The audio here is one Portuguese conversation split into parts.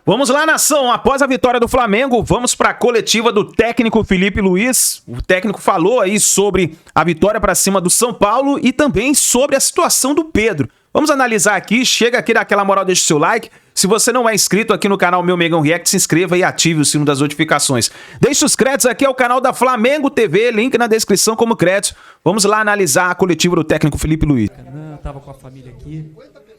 Vamos lá, nação. Após a vitória do Flamengo, vamos para a coletiva do técnico Felipe Luiz. O técnico falou aí sobre a vitória para cima do São Paulo e também sobre a situação do Pedro. Vamos analisar aqui. Chega aqui, dá aquela moral, deixa o seu like. Se você não é inscrito aqui no canal Meu Mengão React, se inscreva e ative o sino das notificações. Deixe os créditos aqui ao canal da Flamengo TV, link na descrição como créditos. Vamos lá analisar a coletiva do técnico Felipe Luiz. Eu estava com a família aqui.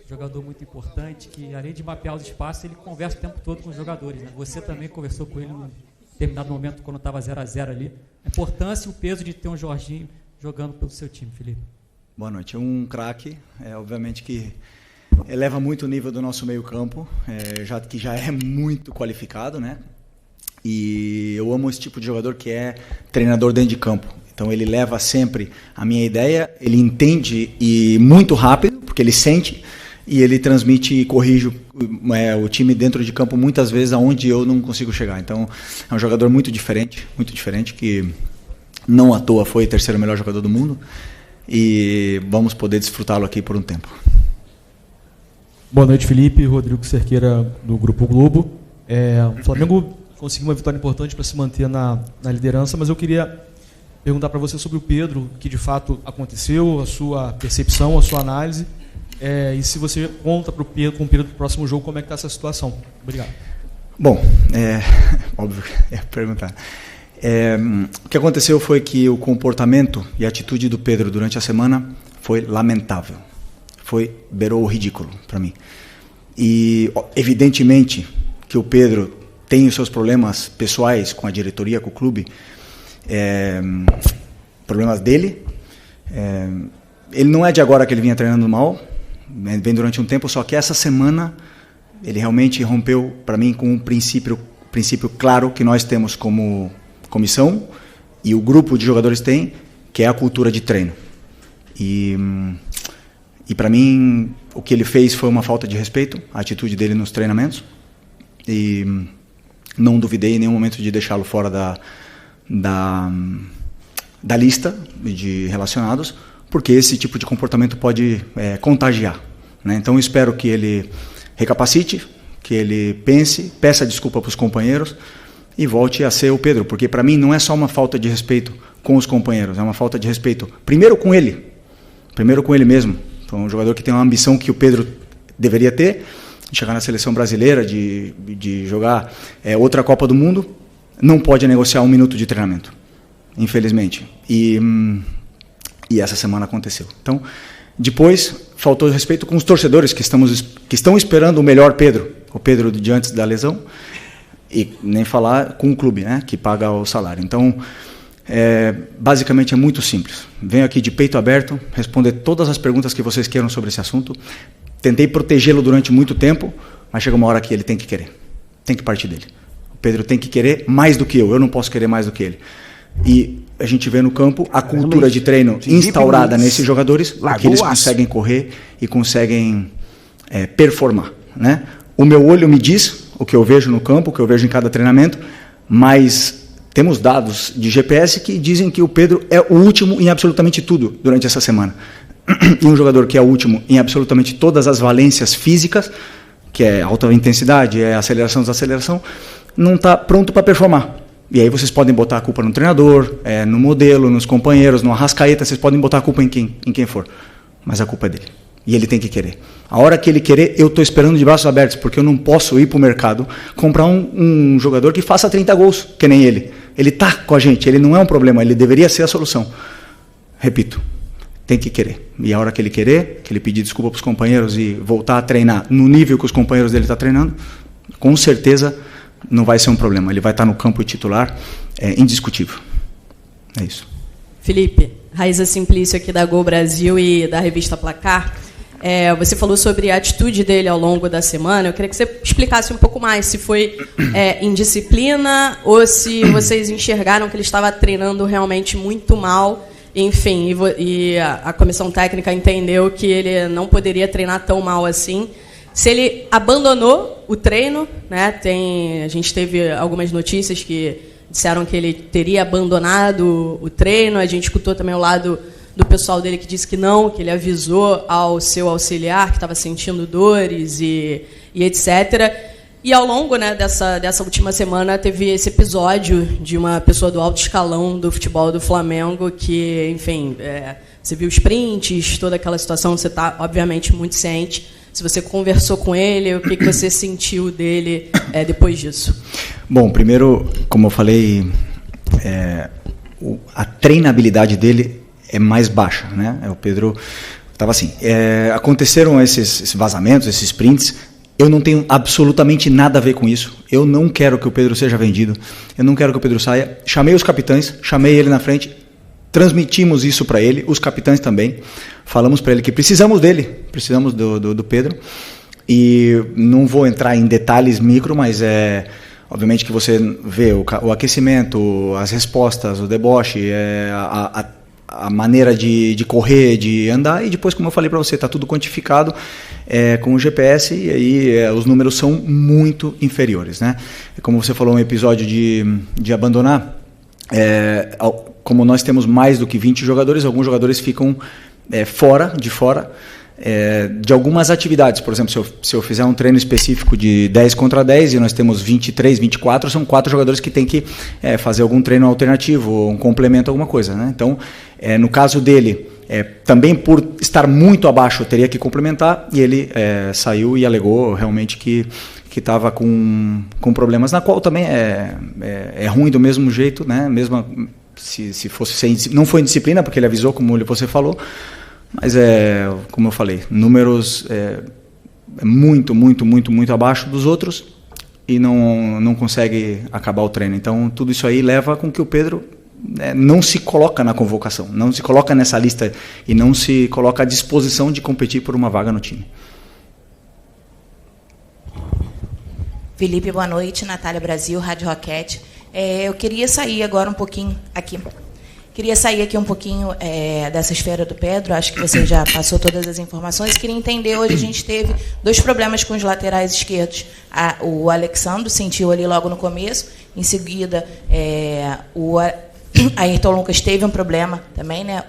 Jogador muito importante, que além de mapear os espaços, ele conversa o tempo todo com os jogadores, né? Você também conversou com ele em determinado momento, quando estava 0-0 ali. A importância e o peso de ter um Jorginho jogando pelo seu time, Felipe. Boa noite. É um craque, obviamente que eleva muito o nível do nosso meio-campo, que já é muito qualificado, né? E eu amo esse tipo de jogador que é treinador dentro de campo. Então ele leva sempre a minha ideia, ele entende e muito rápido, porque ele sente. E ele transmite e corrige o time dentro de campo muitas vezes aonde eu não consigo chegar. Então é um jogador muito diferente, que não à toa foi o terceiro melhor jogador do mundo. E vamos poder desfrutá-lo aqui por um tempo. Boa noite, Felipe. Rodrigo Cerqueira, do Grupo Globo. O Flamengo conseguiu uma vitória importante para se manter na liderança, mas eu queria perguntar para você sobre o Pedro, o que de fato aconteceu, a sua percepção, a sua análise. E se você conta com o Pedro do próximo jogo, como é que está essa situação? Obrigado. Bom, óbvio que ia perguntar. O que aconteceu foi que o comportamento e a atitude do Pedro durante a semana foi lamentável. Beirou o ridículo para mim. E evidentemente que o Pedro tem os seus problemas pessoais com a diretoria, com o clube, problemas dele. Ele não é de agora que ele vinha treinando mal, vem durante um tempo, só que essa semana ele realmente rompeu para mim com um princípio claro que nós temos como comissão e o grupo de jogadores tem, que é a cultura de treino. E para mim o que ele fez foi uma falta de respeito, a atitude dele nos treinamentos, e não duvidei em nenhum momento de deixá-lo fora da lista de relacionados, porque esse tipo de comportamento pode contagiar, né? Então eu espero que ele recapacite, que ele peça desculpa para os companheiros e volte a ser o Pedro, porque para mim não é só uma falta de respeito com os companheiros, é uma falta de respeito primeiro com ele mesmo. Então, um jogador que tem uma ambição que o Pedro deveria ter, de chegar na seleção brasileira, de jogar outra Copa do Mundo, não pode negociar 1 minuto de treinamento, infelizmente. E essa semana aconteceu. Então, depois, faltou respeito com os torcedores que estão esperando o melhor Pedro, o Pedro de antes da lesão, e nem falar com o clube, né, que paga o salário. Então, basicamente é muito simples. Venho aqui de peito aberto, responder todas as perguntas que vocês queiram sobre esse assunto. Tentei protegê-lo durante muito tempo, mas chega uma hora que ele tem que querer. Tem que partir dele. O Pedro tem que querer mais do que eu não posso querer mais do que ele. E a gente vê no campo a cultura de treino instaurada nesses jogadores, que eles conseguem correr e conseguem performar, né? O meu olho me diz o que eu vejo no campo, o que eu vejo em cada treinamento, mas temos dados de GPS que dizem que o Pedro é o último em absolutamente tudo durante essa semana. E um jogador que é o último em absolutamente todas as valências físicas, que é alta intensidade, é aceleração, desaceleração, não está pronto para performar. E aí vocês podem botar a culpa no treinador, no modelo, nos companheiros, no Arrascaeta, vocês podem botar a culpa em quem for. Mas a culpa é dele. E ele tem que querer. A hora que ele querer, eu estou esperando de braços abertos, porque eu não posso ir para o mercado comprar um jogador que faça 30 gols, que nem ele. Ele está com a gente, ele não é um problema, ele deveria ser a solução. Repito, tem que querer. E a hora que ele querer, que ele pedir desculpa para os companheiros e voltar a treinar no nível que os companheiros dele estão treinando, com certeza não vai ser um problema. Ele vai estar no campo titular, indiscutível. É isso. Felipe, Raíza Simplício aqui da Gol Brasil e da revista Placar. Você falou sobre a atitude dele ao longo da semana. Eu queria que você explicasse um pouco mais se foi indisciplina ou se vocês enxergaram que ele estava treinando realmente muito mal. Enfim, e a comissão técnica entendeu que ele não poderia treinar tão mal assim. Se ele abandonou o treino, né? A gente teve algumas notícias que disseram que ele teria abandonado o treino. A gente escutou também o lado do pessoal dele que disse que não, que ele avisou ao seu auxiliar que estava sentindo dores e etc. E ao longo, né, dessa última semana teve esse episódio de uma pessoa do alto escalão do futebol do Flamengo que, enfim, você viu os prints, toda aquela situação, você está, obviamente, muito ciente. Se você conversou com ele, o que você sentiu dele depois disso? Bom, primeiro, como eu falei, a treinabilidade dele é mais baixa, né? O Pedro estava assim. Aconteceram esses vazamentos, esses prints. Eu não tenho absolutamente nada a ver com isso. Eu não quero que o Pedro seja vendido. Eu não quero que o Pedro saia. Chamei os capitães, chamei ele na frente, transmitimos isso para ele, os capitães também. Falamos para ele que precisamos dele, precisamos do Pedro. E não vou entrar em detalhes micro, mas obviamente que você vê o aquecimento, as respostas, o deboche, a maneira de correr, de andar, e depois, como eu falei para você, está tudo quantificado com o GPS, e aí os números são muito inferiores, né? Como você falou, um episódio de abandonar, como nós temos mais do que 20 jogadores, alguns jogadores ficam fora de algumas atividades. Por exemplo, se eu fizer um treino específico de 10 contra 10 e nós temos 23, 24, são 4 jogadores que têm que fazer algum treino alternativo, um complemento, alguma coisa, né? Então, no caso dele, também por estar muito abaixo, eu teria que complementar, e ele saiu e alegou realmente que estava com problemas, na qual também é ruim do mesmo jeito, né? Mesmo se fosse não foi indisciplina, porque ele avisou, como você falou, mas como eu falei, números muito, muito, muito, muito abaixo dos outros, e não consegue acabar o treino. Então, tudo isso aí leva com que o Pedro não se coloca na convocação, não se coloca nessa lista e não se coloca à disposição de competir por uma vaga no time. Felipe, boa noite. Natália Brasil, Rádio Roquete. Eu queria sair agora um pouquinho aqui. Queria sair aqui um pouquinho dessa esfera do Pedro. Acho que você já passou todas as informações. Queria entender, hoje a gente teve 2 problemas com os laterais esquerdos. O Alexandre sentiu ali logo no começo. Em seguida, o Ayrton Lucas teve um problema também, né?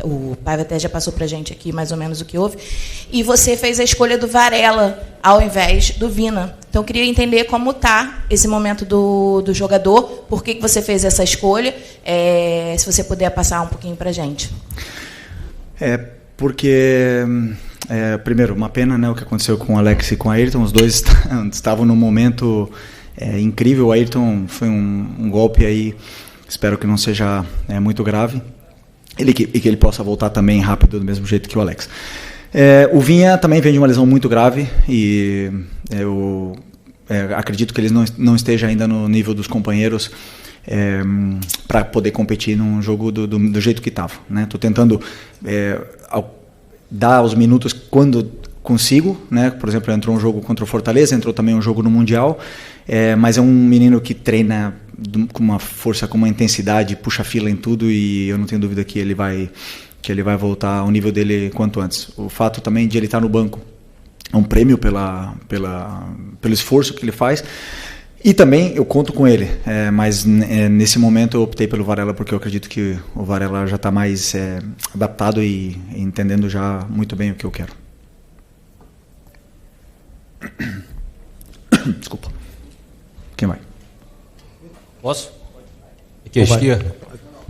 O Paiva até já passou para a gente aqui mais ou menos o que houve. E você fez a escolha do Varela ao invés do Vina. Então, eu queria entender como está esse momento do jogador, por que você fez essa escolha, se você puder passar um pouquinho para a gente. Porque, primeiro, uma pena, né, o que aconteceu com o Alex e com o Ayrton. Os dois estavam num momento incrível. O Ayrton foi um golpe aí, espero que não seja muito grave, e que ele possa voltar também rápido, do mesmo jeito que o Alex. O Vinha também vem de uma lesão muito grave, e eu acredito que ele não esteja ainda no nível dos companheiros para poder competir num jogo do jeito que estava, né? Estou tentando dar os minutos quando consigo, né? Por exemplo, entrou um jogo contra o Fortaleza, entrou também um jogo no Mundial, mas é um menino que treina com uma força, com uma intensidade, puxa fila em tudo, e eu não tenho dúvida que ele vai voltar ao nível dele quanto antes. O fato também de ele estar no banco é um prêmio pelo esforço que ele faz, e também eu conto com ele, mas nesse momento eu optei pelo Varela, porque eu acredito que o Varela já está mais adaptado e entendendo já muito bem o que eu quero. Desculpa. Quem vai? Posso? Aqui à esquerda.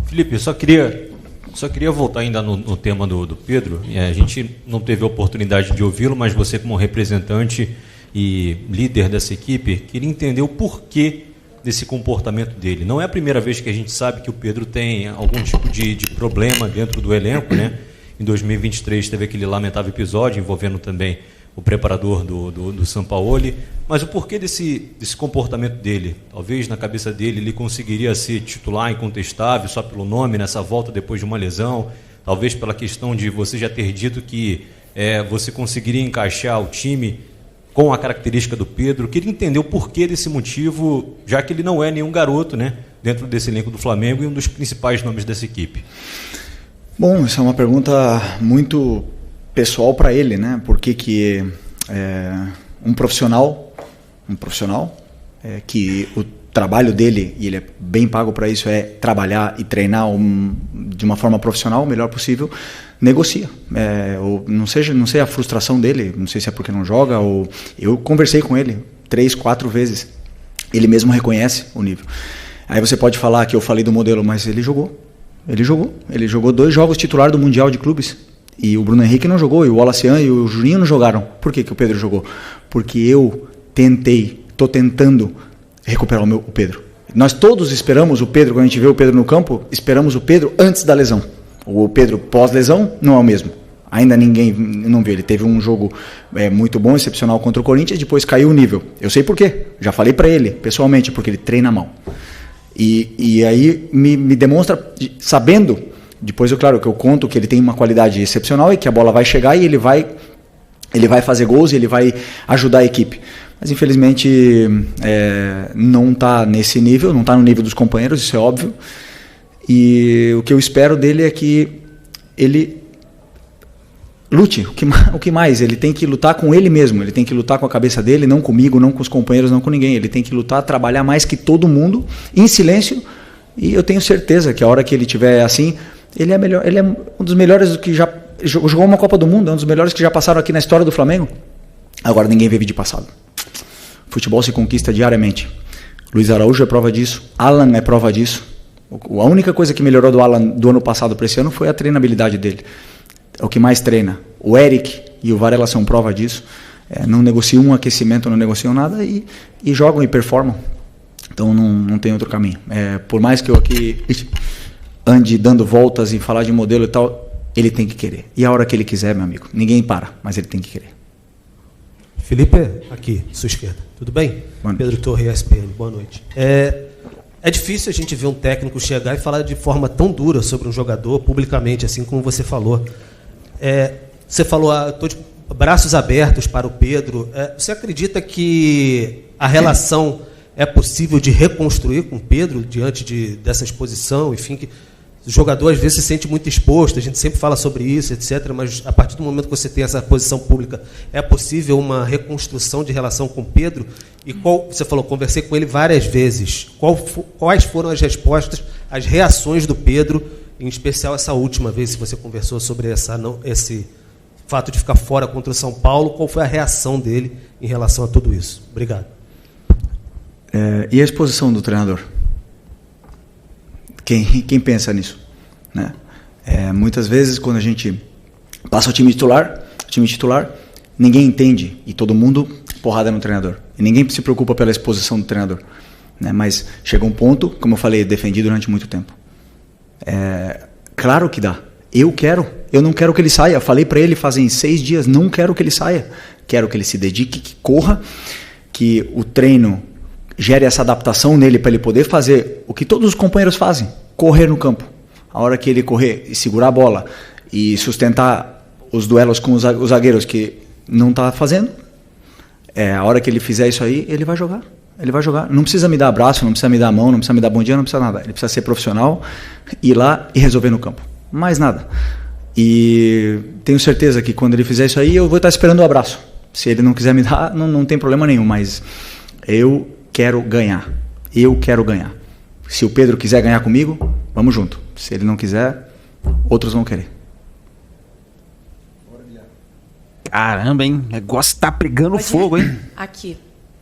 Felipe, só queria voltar ainda no tema do Pedro. A gente não teve a oportunidade de ouvi-lo, mas você, como representante e líder dessa equipe, queria entender o porquê desse comportamento dele. Não é a primeira vez que a gente sabe que o Pedro tem algum tipo de problema dentro do elenco, né? Em 2023 teve aquele lamentável episódio envolvendo também o preparador do Sampaoli, mas o porquê desse comportamento dele? Talvez na cabeça dele ele conseguiria ser titular incontestável só pelo nome nessa volta depois de uma lesão, talvez pela questão de você já ter dito que você conseguiria encaixar o time com a característica do Pedro. Queria entender o porquê desse motivo, já que ele não é nenhum garoto, né, dentro desse elenco do Flamengo e um dos principais nomes dessa equipe. Bom, essa é uma pergunta muito pessoal para ele, né? Porque que um profissional que o trabalho dele, e ele é bem pago para isso, é trabalhar e treinar de uma forma profissional o melhor possível, negocia. Ou não sei a frustração dele, não sei se é porque não joga, ou eu conversei com ele, 3, 4 vezes. Ele mesmo reconhece o nível. Aí você pode falar que eu falei do modelo, mas ele jogou. Ele jogou 2 jogos titular do Mundial de Clubes. E o Bruno Henrique não jogou, e o Wallacian e o Juninho não jogaram. Por que o Pedro jogou? Porque eu estou tentando recuperar o Pedro. Nós todos esperamos o Pedro, quando a gente vê o Pedro no campo, esperamos o Pedro antes da lesão. O Pedro pós-lesão não é o mesmo. Ainda ninguém não vê. Ele teve um jogo muito bom, excepcional contra o Corinthians, depois caiu o nível. Eu sei por quê. Já falei para ele, pessoalmente, porque ele treina mal. E aí me demonstra, sabendo, depois claro que eu conto que ele tem uma qualidade excepcional e que a bola vai chegar e ele vai fazer gols e ele vai ajudar a equipe. Mas infelizmente não está nesse nível, não está no nível dos companheiros, isso é óbvio. E o que eu espero dele é que ele lute. O que mais? Ele tem que lutar com ele mesmo, ele tem que lutar com a cabeça dele, não comigo, não com os companheiros, não com ninguém. Ele tem que lutar, trabalhar mais que todo mundo, em silêncio, e eu tenho certeza que a hora que ele estiver assim, ele é melhor, ele é um dos melhores que já jogou uma Copa do Mundo, é um dos melhores que já passaram aqui na história do Flamengo. Agora ninguém vive de passado. Futebol se conquista diariamente. Luiz Araújo é prova disso, Alan é prova disso. A única coisa que melhorou do Alan do ano passado para esse ano foi a treinabilidade dele. É o que mais treina. O Eric e o Varela são prova disso. Não negociam um aquecimento, não negociam nada e jogam e performam. Então não tem outro caminho. Por mais que eu aqui ande dando voltas e falar de modelo e tal, ele tem que querer. E a hora que ele quiser, meu amigo, ninguém para, mas ele tem que querer. Felipe, aqui, sua esquerda. Tudo bem? Pedro Torre, ESPN. Boa noite. É difícil a gente ver um técnico chegar e falar de forma tão dura sobre um jogador publicamente, assim como você falou. Você falou, estou de braços abertos para o Pedro. Você acredita que a relação é possível de reconstruir com o Pedro diante dessa exposição? Enfim, que o jogador às vezes se sente muito exposto, a gente sempre fala sobre isso, etc. Mas a partir do momento que você tem essa posição pública, é possível uma reconstrução de relação com o Pedro? E você falou, conversei com ele várias vezes. Quais foram as respostas, as reações do Pedro, em especial essa última vez, se você conversou sobre esse fato de ficar fora contra o São Paulo, qual foi a reação dele em relação a tudo isso? Obrigado. E a exposição do treinador? Quem pensa nisso? Né? Muitas vezes, quando a gente passa o time titular, ninguém entende, e todo mundo porrada no treinador. E ninguém se preocupa pela exposição do treinador. Né? Mas chega um ponto, como eu falei, defendi durante muito tempo. Claro que dá. Eu não quero que ele saia. Falei para ele fazem 6 dias, não quero que ele saia. Quero que ele se dedique, que corra, que o treino gere essa adaptação nele para ele poder fazer o que todos os companheiros fazem, correr no campo. A hora que ele correr e segurar a bola e sustentar os duelos com os zagueiros que não está fazendo, a hora que ele fizer isso aí, ele vai jogar. Ele vai jogar. Não precisa me dar abraço, não precisa me dar a mão, não precisa me dar bom dia, não precisa nada. Ele precisa ser profissional, ir lá e resolver no campo. Mais nada. E tenho certeza que quando ele fizer isso aí, eu vou estar esperando o abraço. Se ele não quiser me dar, não tem problema nenhum, mas eu quero ganhar. Eu quero ganhar. Se o Pedro quiser ganhar comigo, vamos junto. Se ele não quiser, outros vão querer. Caramba, hein? O negócio tá pegando fogo, hein? Aqui.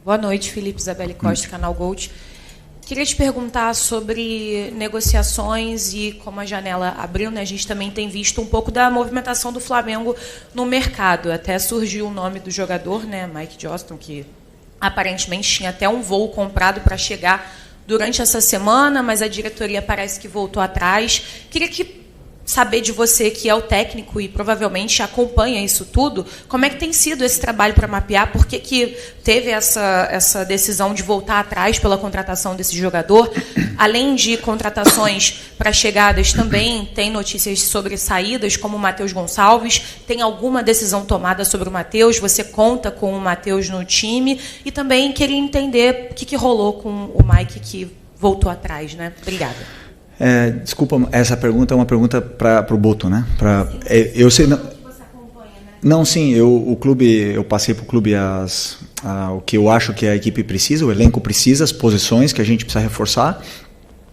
Boa noite, Felipe Isabelle Costa, Canal Gold. Queria te perguntar sobre negociações e como a janela abriu, né? A gente também tem visto um pouco da movimentação do Flamengo no mercado. Até surgiu o nome do jogador, né? Mike Johnston, que aparentemente tinha até um voo comprado para chegar durante essa semana, mas a diretoria parece que voltou atrás. Queria saber de você, que é o técnico e provavelmente acompanha isso tudo, como é que tem sido esse trabalho para mapear, por que teve essa decisão de voltar atrás pela contratação desse jogador? Além de contratações para chegadas, também tem notícias sobre saídas, como o Matheus Gonçalves. Tem alguma decisão tomada sobre o Matheus? Você conta com o Matheus no time? E também queria entender o que rolou com o Mike, que voltou atrás, né? Obrigada. Desculpa, essa pergunta é uma pergunta para o Boto, né? Eu sei, não, sim, o clube, eu passei para o clube o que eu acho que a equipe precisa, o elenco precisa, as posições que a gente precisa reforçar,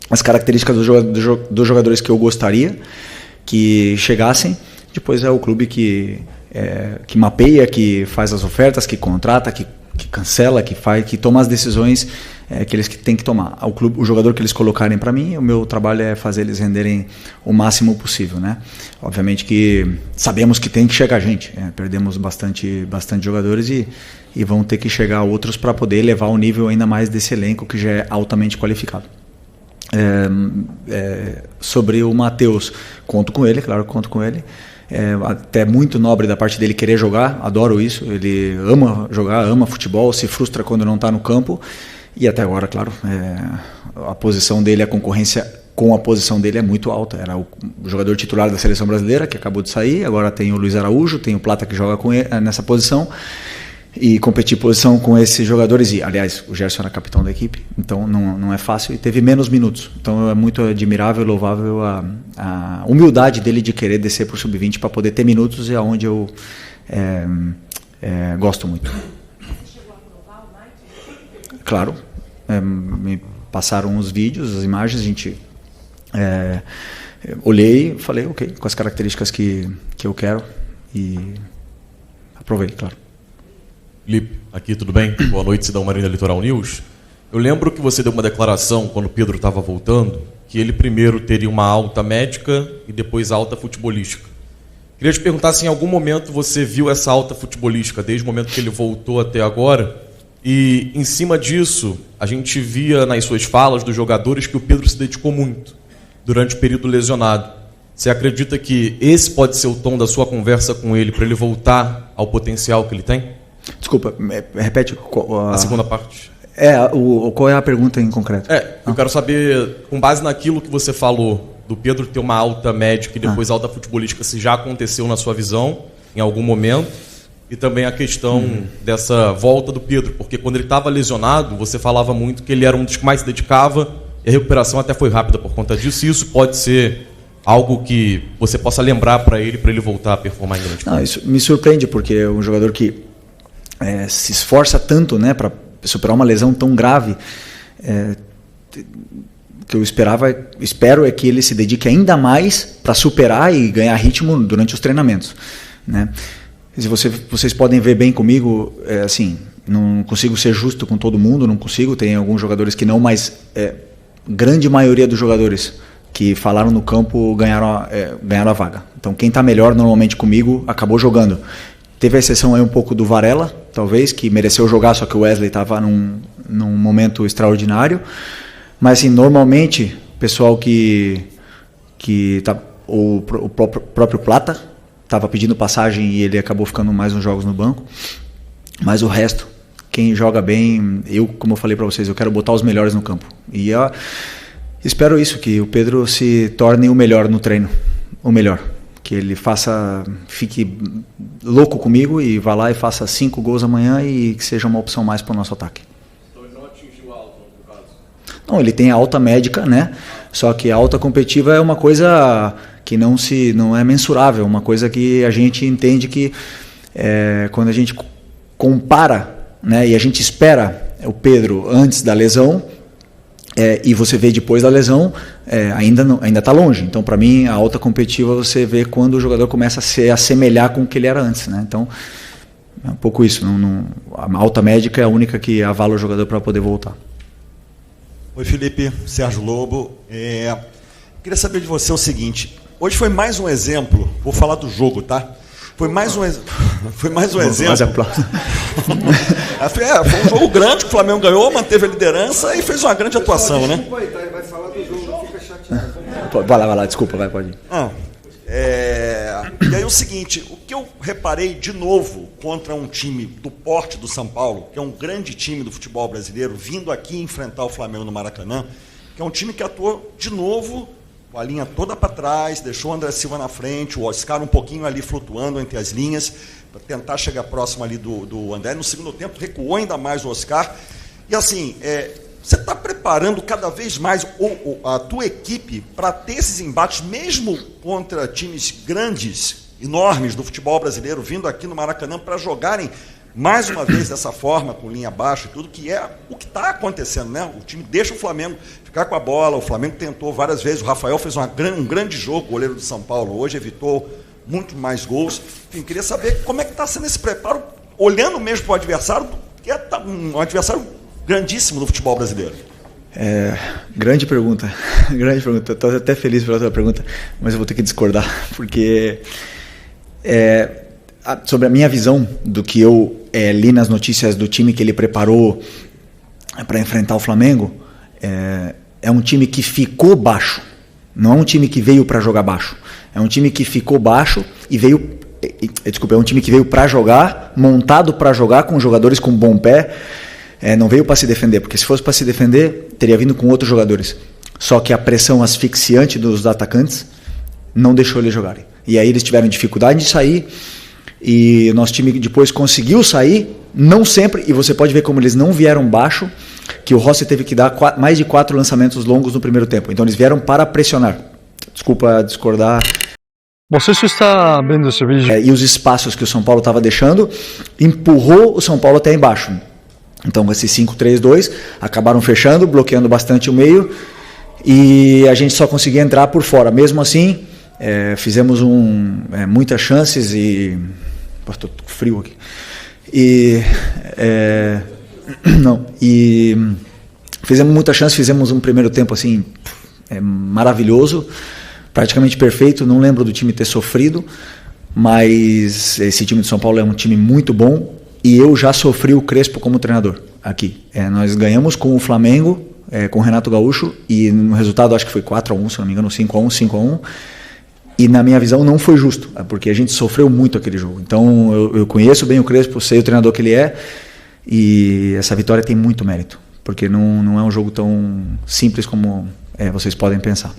as características dos jogadores que eu gostaria que chegassem. Depois é o clube que mapeia, que faz as ofertas, que contrata, que cancela, que faz, que toma as decisões que eles têm que tomar. O jogador que eles colocarem para mim, o meu trabalho é fazer eles renderem o máximo possível, né? Obviamente que sabemos que tem que chegar gente, perdemos bastante jogadores e vão ter que chegar outros para poder elevar o nível ainda mais desse elenco que já é altamente qualificado. Sobre o Matheus, conto com ele, claro que conto com ele. Até muito nobre da parte dele querer jogar, adoro isso. Ele ama jogar, ama futebol, se frustra quando não está no campo. E até agora, claro, a posição dele, a concorrência com a posição dele é muito alta. Era o jogador titular da seleção brasileira, que acabou de sair. Agora tem o Luiz Araújo, tem o Plata que joga com ele, nessa posição. E competir posição com esses jogadores, e aliás, o Gerson era capitão da equipe, então não é fácil, e teve menos minutos. Então é muito admirável e louvável a humildade dele de querer descer para o sub-20 para poder ter minutos, e é onde eu gosto muito. Claro, me passaram os vídeos, as imagens, a gente olhei, falei, ok, com as características que eu quero, e aprovei, claro. Felipe, aqui tudo bem? Boa noite, Cidão Marina Litoral News. Eu lembro que você deu uma declaração quando o Pedro estava voltando, que ele primeiro teria uma alta médica e depois alta futebolística. Queria te perguntar se em algum momento você viu essa alta futebolística, desde o momento que ele voltou até agora, e em cima disso, a gente via nas suas falas dos jogadores que o Pedro se dedicou muito durante o período lesionado. Você acredita que esse pode ser o tom da sua conversa com ele para ele voltar ao potencial que ele tem? Desculpa, repete a segunda parte. Qual é a pergunta em concreto? Eu quero saber, com base naquilo que você falou, do Pedro ter uma alta médica e depois alta futebolística, se já aconteceu na sua visão, em algum momento, e também a questão dessa volta do Pedro, porque quando ele estava lesionado, você falava muito que ele era um dos que mais se dedicava, e a recuperação até foi rápida por conta disso, e isso pode ser algo que você possa lembrar para ele voltar a performar em grande. Não, isso me surpreende, porque é um jogador que se esforça tanto, né, para superar uma lesão tão grave, que eu espero é que ele se dedique ainda mais para superar e ganhar ritmo durante os treinamentos, né? Se vocês podem ver bem comigo, assim, não consigo ser justo com todo mundo, não consigo, tem alguns jogadores que não, mas grande maioria dos jogadores que falaram no campo ganharam a vaga. Então quem está melhor normalmente comigo acabou jogando. Teve a exceção aí um pouco do Varela, talvez, que mereceu jogar, só que o Wesley estava num momento extraordinário. Mas, assim, normalmente, o pessoal o próprio Plata estava pedindo passagem e ele acabou ficando mais uns jogos no banco. Mas o resto, quem joga bem, como eu falei para vocês, eu quero botar os melhores no campo. E eu espero isso, que o Pedro se torne o melhor no treino, o melhor. Que ele fique louco comigo e vá lá e faça 5 gols amanhã e que seja uma opção mais para o nosso ataque. Então ele não atingiu a alta, no caso? Não, ele tem a alta médica, né? Só que a alta competitiva é uma coisa que não é mensurável, uma coisa que a gente entende que quando a gente compara, né, e a gente espera o Pedro antes da lesão, e você vê depois da lesão, ainda está longe. Então, para mim, a alta competitiva você vê quando o jogador começa a se assemelhar com o que ele era antes, né? Então, é um pouco isso. A alta médica é a única que avala o jogador para poder voltar. Oi, Felipe, Sérgio Lobo. Queria saber de você o seguinte. Hoje foi mais um exemplo, vou falar do jogo, tá? Foi mais um exemplo. Foi um jogo grande, o Flamengo ganhou, manteve a liderança e fez uma grande atuação, né? Vai falar do jogo, fica chateado. Vai lá, desculpa, pode ir. E aí o seguinte, o que eu reparei de novo contra um time do porte do São Paulo, que é um grande time do futebol brasileiro, vindo aqui enfrentar o Flamengo no Maracanã, que é um time que atuou de novo com a linha toda para trás, deixou o André Silva na frente, o Oscar um pouquinho ali flutuando entre as linhas, para tentar chegar próximo ali do André. No segundo tempo, recuou ainda mais o Oscar. E assim, você está preparando cada vez mais a tua equipe para ter esses embates, mesmo contra times grandes, enormes do futebol brasileiro, vindo aqui no Maracanã para jogarem mais uma vez dessa forma, com linha baixa e tudo, que é o que está acontecendo, né? O time deixa o Flamengo ficar com a bola, o Flamengo tentou várias vezes, o Rafael fez um grande jogo, goleiro do São Paulo, hoje evitou muito mais gols. Enfim, queria saber como é que está sendo esse preparo, olhando mesmo para o adversário, que é um adversário grandíssimo do futebol brasileiro. Grande pergunta. Grande pergunta. Estou até feliz pela tua pergunta, mas eu vou ter que discordar, porque sobre a minha visão do que eu li nas notícias do time que ele preparou para enfrentar o Flamengo, é um time que ficou baixo, não é um time que veio para jogar baixo, é um time que ficou baixo e veio, é um time que veio para jogar, montado para jogar, com jogadores com bom pé. Não veio para se defender, porque se fosse para se defender, teria vindo com outros jogadores. Só que a pressão asfixiante dos atacantes não deixou eles jogarem. E aí eles tiveram dificuldade de sair, e o nosso time depois conseguiu sair, não sempre, e você pode ver como eles não vieram baixo, que o Rossi teve que dar mais de 4 lançamentos longos no primeiro tempo. Então eles vieram para pressionar. Desculpa discordar. Você está abrindo esse vídeo. E os espaços que o São Paulo estava deixando, empurrou o São Paulo até embaixo. Então, com esse 5-3-2, acabaram fechando, bloqueando bastante o meio, e a gente só conseguia entrar por fora. Mesmo assim, fizemos muitas chances e... Estou frio aqui. E fizemos muitas chances, fizemos um primeiro tempo assim, maravilhoso, praticamente perfeito. Não lembro do time ter sofrido, mas esse time de São Paulo é um time muito bom. E eu já sofri o Crespo como treinador aqui. Nós ganhamos com o Flamengo, com o Renato Gaúcho, e no resultado acho que foi 4-1, se não me engano, 5-1. E na minha visão não foi justo, porque a gente sofreu muito aquele jogo. Então eu conheço bem o Crespo, sei o treinador que ele é, e essa vitória tem muito mérito, porque não é um jogo tão simples como vocês podem pensar.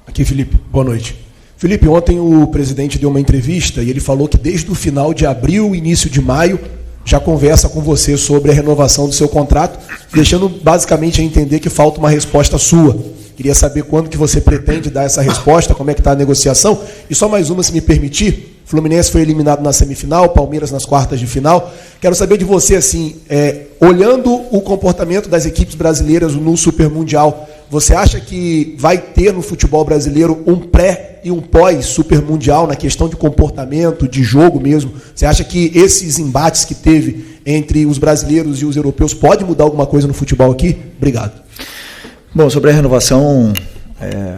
Aqui, Felipe, boa noite. Felipe, ontem o presidente deu uma entrevista e ele falou que desde o final de abril, início de maio, já conversa com você sobre a renovação do seu contrato, deixando basicamente a entender que falta uma resposta sua. Queria saber quando que você pretende dar essa resposta, como é que está a negociação. E só mais uma, se me permitir. Fluminense foi eliminado na semifinal, Palmeiras nas quartas de final. Quero saber de você, assim, olhando o comportamento das equipes brasileiras no Super Mundial, você acha que vai ter no futebol brasileiro um pré e um pós Super Mundial na questão de comportamento, de jogo mesmo? Você acha que esses embates que teve entre os brasileiros e os europeus pode mudar alguma coisa no futebol aqui? Obrigado. Bom, sobre a renovação, é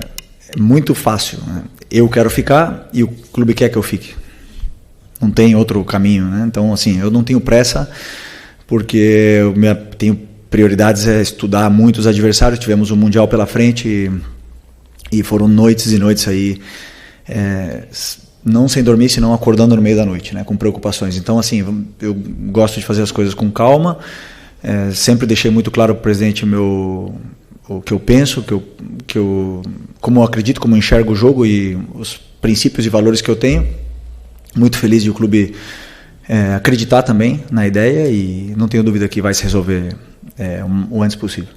muito fácil, né? Eu quero ficar e o clube quer que eu fique. Não tem outro caminho, né? Então, assim, eu não tenho pressa, porque eu tenho prioridades, estudar muitos adversários. Tivemos um Mundial pela frente e foram noites e noites aí, não sem dormir, senão acordando no meio da noite, né? Com preocupações. Então, assim, eu gosto de fazer as coisas com calma. Sempre deixei muito claro para o presidente o que eu penso, como eu acredito, como eu enxergo o jogo e os princípios e valores que eu tenho. Muito feliz de o clube acreditar também na ideia, e não tenho dúvida que vai se resolver o antes possível.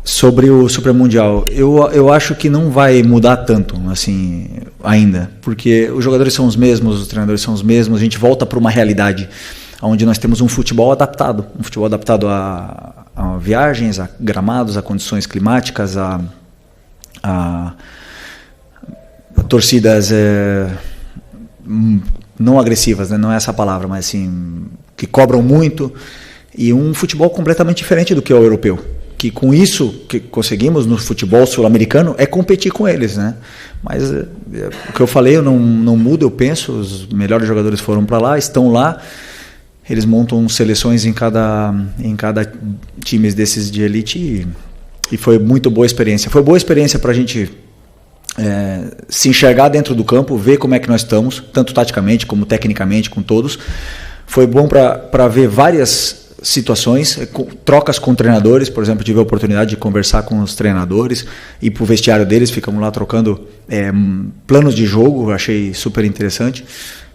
Sobre o Super Mundial, eu acho que não vai mudar tanto assim ainda, porque os jogadores são os mesmos, os treinadores são os mesmos. A gente volta para uma realidade onde nós temos um futebol adaptado a viagens, a gramados, a condições climáticas, a torcidas não agressivas, né? Não é essa palavra, mas assim, que cobram muito, e um futebol completamente diferente do que é o europeu, que com isso que conseguimos no futebol sul-americano é competir com eles, né? Mas o que eu falei, eu não mudo, eu penso, os melhores jogadores foram para lá, estão lá. Eles montam seleções em cada time desses de elite, e foi muito boa experiência. Foi boa experiência para a gente se enxergar dentro do campo, ver como é que nós estamos, tanto taticamente como tecnicamente, com todos. Foi bom para ver várias situações, trocas com treinadores. Por exemplo, tive a oportunidade de conversar com os treinadores, ir para o vestiário deles, ficamos lá trocando planos de jogo, achei super interessante.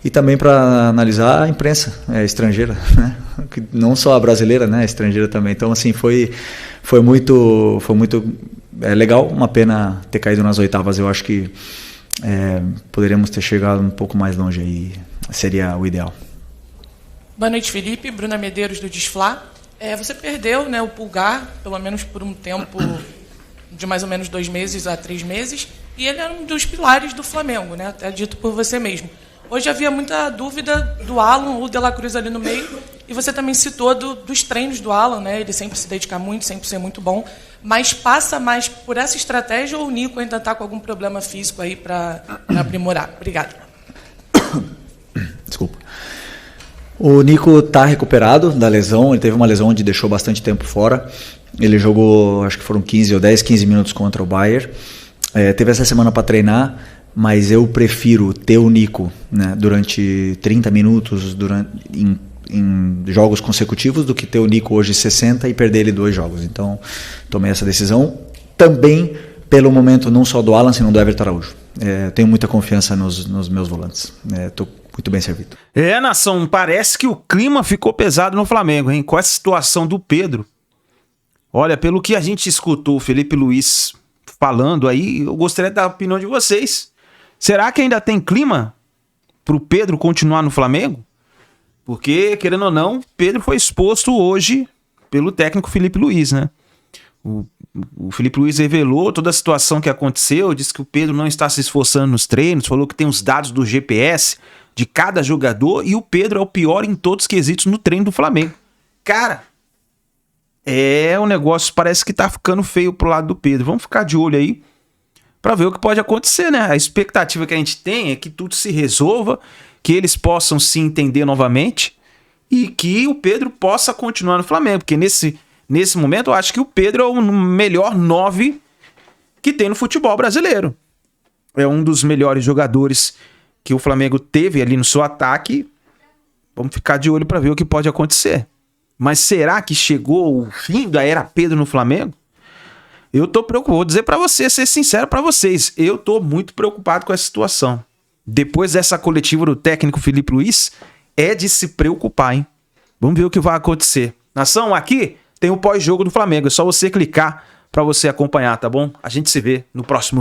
E também para analisar a imprensa estrangeira, né? Não só a brasileira, né? A estrangeira também. Então, assim, foi muito legal. Uma pena ter caído nas oitavas. Eu acho que poderíamos ter chegado um pouco mais longe, aí seria o ideal. Boa noite, Felipe. Bruna Medeiros, do Desflá. Você perdeu, né, o Pulgar, pelo menos por um tempo de mais ou menos 2 meses a 3 meses, e ele era um dos pilares do Flamengo, né? Até dito por você mesmo. Hoje havia muita dúvida do Alan ou de La Cruz ali no meio, E você também citou dos treinos do Alan, né? Ele sempre se dedica muito, sempre ser muito bom. Mas passa mais por essa estratégia ou o Nico ainda está com algum problema físico aí para aprimorar? Obrigada. Desculpa. O Nico está recuperado da lesão. Ele teve uma lesão onde deixou bastante tempo fora. Ele jogou, acho que foram 15 minutos contra o Bayern. Teve essa semana para treinar, mas eu prefiro ter o Nico, né, durante 30 minutos em jogos consecutivos do que ter o Nico hoje 60 e perder ele 2 jogos. Então, tomei essa decisão. Também pelo momento não só do Alan, senão do Everton Araújo. Tenho muita confiança nos meus volantes. Estou muito bem servido. Nação, parece que o clima ficou pesado no Flamengo, hein? Com essa situação do Pedro. Olha, pelo que a gente escutou o Felipe Luiz falando aí, eu gostaria da opinião de vocês. Será que ainda tem clima pro Pedro continuar no Flamengo? Porque, querendo ou não, Pedro foi exposto hoje pelo técnico Felipe Luiz, né? O Felipe Luiz revelou toda a situação que aconteceu, disse que o Pedro não está se esforçando nos treinos, falou que tem os dados do GPS de cada jogador e o Pedro é o pior em todos os quesitos no treino do Flamengo. Cara, o negócio parece que tá ficando feio pro lado do Pedro. Vamos ficar de olho aí pra ver o que pode acontecer, né? A expectativa que a gente tem é que tudo se resolva, que eles possam se entender novamente e que o Pedro possa continuar no Flamengo, porque nesse momento eu acho que o Pedro é o melhor 9 que tem no futebol brasileiro. É um dos melhores jogadores que o Flamengo teve ali no seu ataque. Vamos ficar de olho para ver o que pode acontecer. Mas será que chegou o fim da era Pedro no Flamengo? Eu tô preocupado, vou dizer para você, ser sincero para vocês, eu tô muito preocupado com essa situação. Depois dessa coletiva do técnico Felipe Luiz, é de se preocupar, hein? Vamos ver o que vai acontecer. Nação, aqui tem o pós-jogo do Flamengo, é só você clicar para você acompanhar, tá bom? A gente se vê no próximo vídeo.